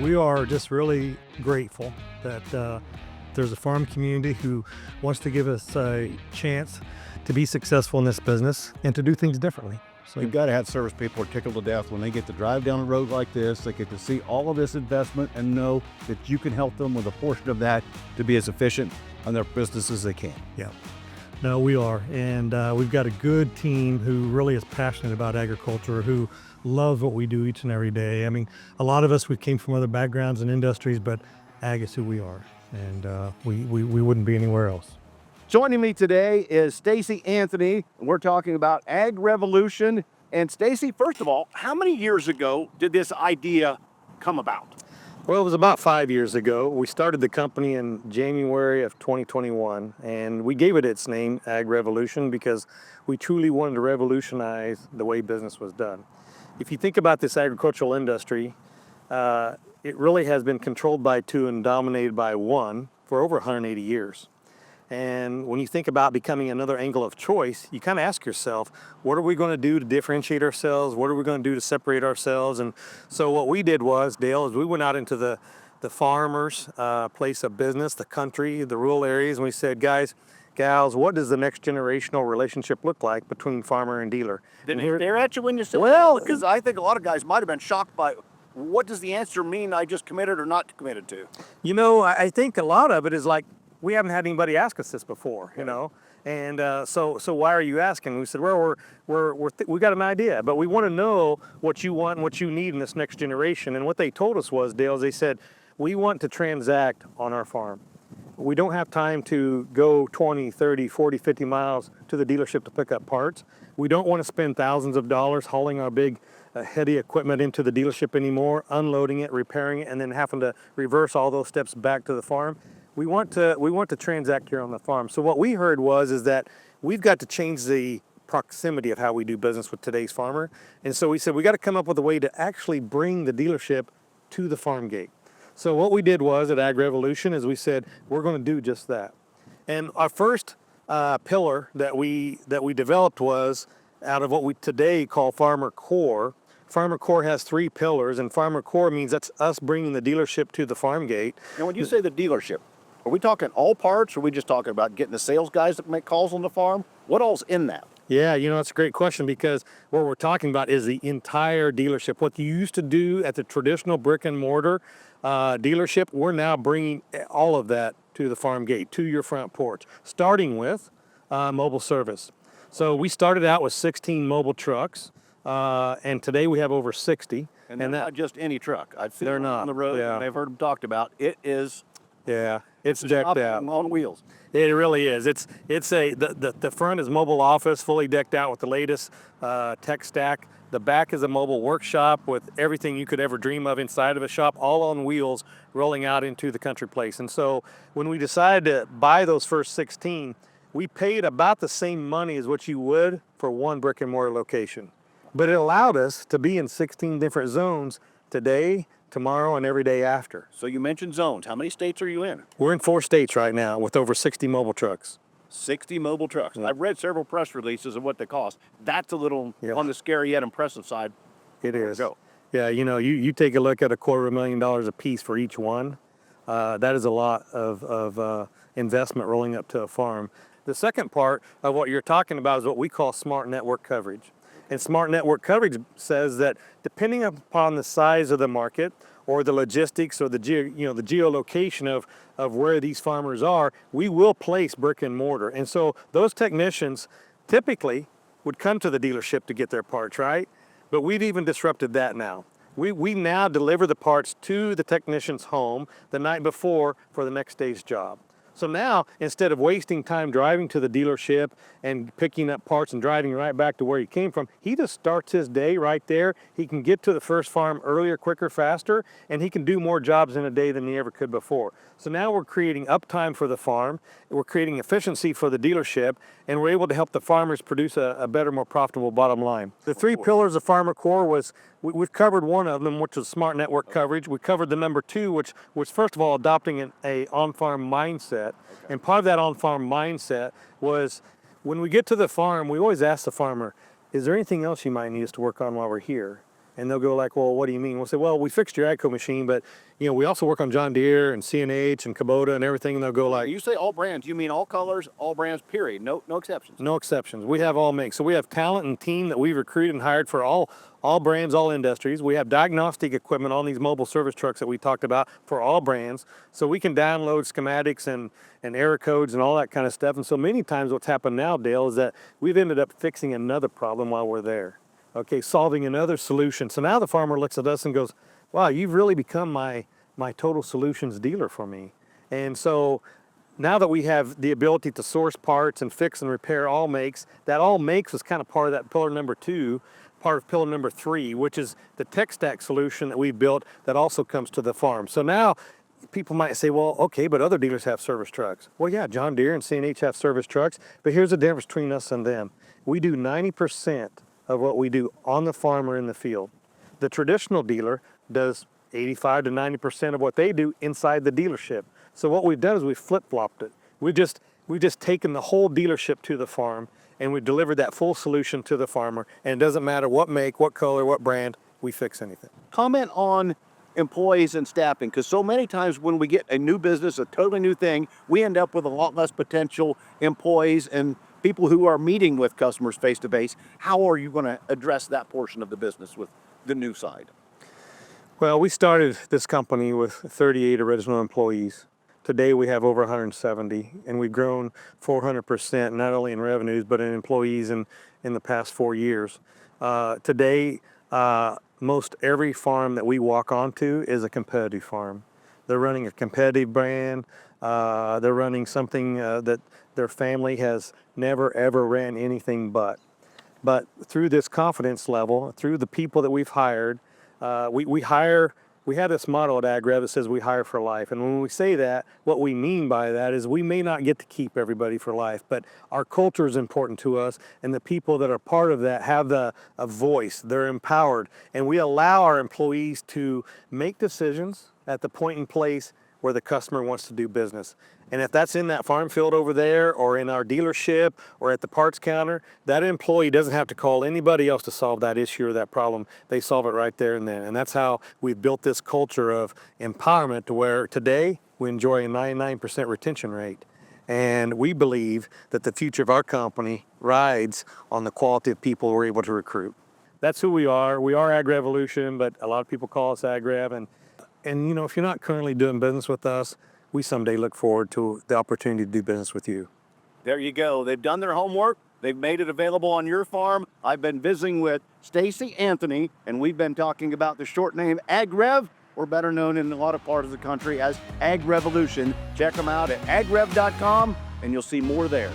We are just really grateful that there's a farm community who wants to give us a chance to be successful in this business and to do things differently. So you've got to have service people are tickled to death when they get to drive down a road like this. They get to see all of this investment and know that you can help them with a portion of that to be as efficient on their business as they can. Yeah. No, we are. And we've got a good team who really is passionate about agriculture, who loves what we do each and every day. I mean, a lot of us, we came from other backgrounds and industries, but ag is who we are. And we wouldn't be anywhere else. Joining me today is Stacy Anthony. We're talking about AgRevolution. And Stacy, first of all, how many years ago did this idea come about? Well, it was about 5 years ago. We started the company in January of 2021, and we gave it its name, AgRevolution, because we truly wanted to revolutionize the way business was done. If you think about this agricultural industry, it really has been controlled by two and dominated by one for over 180 years. And when you think about becoming another angle of choice, you kind of ask yourself, what are we going to do to differentiate ourselves? What are we going to do to separate ourselves? And so what we did was, Dale, is we went out into the farmers' place of business, the country, the rural areas, and we said, guys, gals, what does the next generational relationship look like between farmer and dealer? Didn't he stare at you when you said Well, that? Because I think a lot of guys might have been shocked by what does the answer mean I just committed or not committed to? You know, I think a lot of it is like, we haven't had anybody ask us this before, you know, and so why are you asking? We said, well, we got an idea, but we want to know what you want and what you need in this next generation. And what they told us was, Dale, they said, we want to transact on our farm. We don't have time to go 20, 30, 40, 50 miles to the dealership to pick up parts. We don't want to spend thousands of dollars hauling our big heavy equipment into the dealership anymore, unloading it, repairing it, and then having to reverse all those steps back to the farm. We want to transact here on the farm. So what we heard is that we've got to change the proximity of how we do business with today's farmer. And so we said we got to come up with a way to actually bring the dealership to the farm gate. So what we did was at AgRevolution is we said we're going to do just that. And our first pillar that we developed was out of what we today call Farmer Core. Farmer Core has 3 pillars, and Farmer Core means that's us bringing the dealership to the farm gate. And when you say the dealership, are we talking all parts, or are we just talking about getting the sales guys that make calls on the farm? What all's in that? Yeah, you know, that's a great question, because what we're talking about is the entire dealership. What you used to do at the traditional brick and mortar dealership, we're now bringing all of that to the farm gate, to your front porch, starting with mobile service. So we started out with 16 mobile trucks, and today we have over 60. And they're not just any truck. I've seen They're them not, on the road, yeah. and I've heard them talked about. It is It's decked out. on wheels. It really is. The front is mobile office, fully decked out with the latest tech stack. The back is a mobile workshop with everything you could ever dream of inside of a shop, all on wheels, rolling out into the country place. And so when we decided to buy those first 16, we paid about the same money as what you would for one brick and mortar location. But it allowed us to be in 16 different zones today, tomorrow, and every day after. So you mentioned zones. How many states are you in? We're in 4 states right now with over 60 mobile trucks. 60 mobile trucks. I've read several press releases of what they cost. That's a little Yep. on the scary yet impressive side. It is. Go. Yeah, you know, you take a look at $250,000 a piece for each one. That is a lot of investment rolling up to a farm. The second part of what you're talking about is what we call smart network coverage. And smart network coverage says that depending upon the size of the market or the logistics or the geolocation of where these farmers are, we will place brick and mortar. And so those technicians typically would come to the dealership to get their parts, right? But we've even disrupted that now. We now deliver the parts to the technician's home the night before for the next day's job. So now, instead of wasting time driving to the dealership and picking up parts and driving right back to where he came from, he just starts his day right there. He can get to the first farm earlier, quicker, faster, and he can do more jobs in a day than he ever could before. So now we're creating uptime for the farm, we're creating efficiency for the dealership, and we're able to help the farmers produce a better, more profitable bottom line. The 3 pillars of Farmer Core was, we've covered one of them, which was smart network coverage. We covered the number 2, which was first of all adopting a on-farm mindset. Okay. And part of that on-farm mindset was when we get to the farm, we always ask the farmer, is there anything else you might need us to work on while we're here? And they'll go like, well, what do you mean? We'll say, well, we fixed your AGCO machine, but we also work on John Deere and CNH and Kubota and everything. And they'll go like, You say all brands, you mean all colors, all brands, period. No exceptions. no exceptions. We have all makes. So we have talent and team that we've recruited and hired for all brands, all industries. We have diagnostic equipment on these mobile service trucks that we talked about for all brands. So we can download schematics and error codes and all that kind of stuff. And so many times what's happened now, Dale, is that we've ended up fixing another problem while we're there. Okay, solving another solution. So now the farmer looks at us and goes, wow, you've really become my total solutions dealer for me. And so now that we have the ability to source parts and fix and repair all makes, that all makes is kind of part of that pillar number 2, part of pillar number 3, which is the tech stack solution that we built that also comes to the farm. So now people might say, well, okay, but other dealers have service trucks. Well, yeah, John Deere and CNH have service trucks, but here's the difference between us and them. We do 90% of what we do on the farm or in the field. The traditional dealer does 85 to 90% of what they do inside the dealership. So what we've done is we've flip-flopped it. We've just taken the whole dealership to the farm, and we've delivered that full solution to the farmer. And it doesn't matter what make, what color, what brand, we fix anything. Comment on employees and staffing, because so many times when we get a new business, a totally new thing, we end up with a lot less potential employees and people who are meeting with customers face to face. How are you going to address that portion of the business with the new side? Well, we started this company with 38 original employees. Today we have over 170, and we've grown 400%, not only in revenues, but in employees in the past 4 years. Today, most every farm that we walk onto is a competitive farm. They're running a competitive brand. They're running something that their family has never, ever ran anything but. But through this confidence level, through the people that we've hired, we have this motto at AgRev that says we hire for life. And when we say that, what we mean by that is we may not get to keep everybody for life, but our culture is important to us, and the people that are part of that have a voice. They're empowered, and we allow our employees to make decisions at the point and place where the customer wants to do business. And if that's in that farm field over there, or in our dealership, or at the parts counter, that employee doesn't have to call anybody else to solve that issue or that problem. They solve it right there and then. And that's how we've built this culture of empowerment to where today we enjoy a 99% retention rate. And we believe that the future of our company rides on the quality of people we're able to recruit. That's who we are. We are AgRevolution, but a lot of people call us AgRev. And if you're not currently doing business with us, we someday look forward to the opportunity to do business with you. There you go. They've done their homework. They've made it available on your farm. I've been visiting with Stacy Anthony, and we've been talking about the short name AgRev, or better known in a lot of parts of the country as AgRevolution. Check them out at agrev.com, and you'll see more there.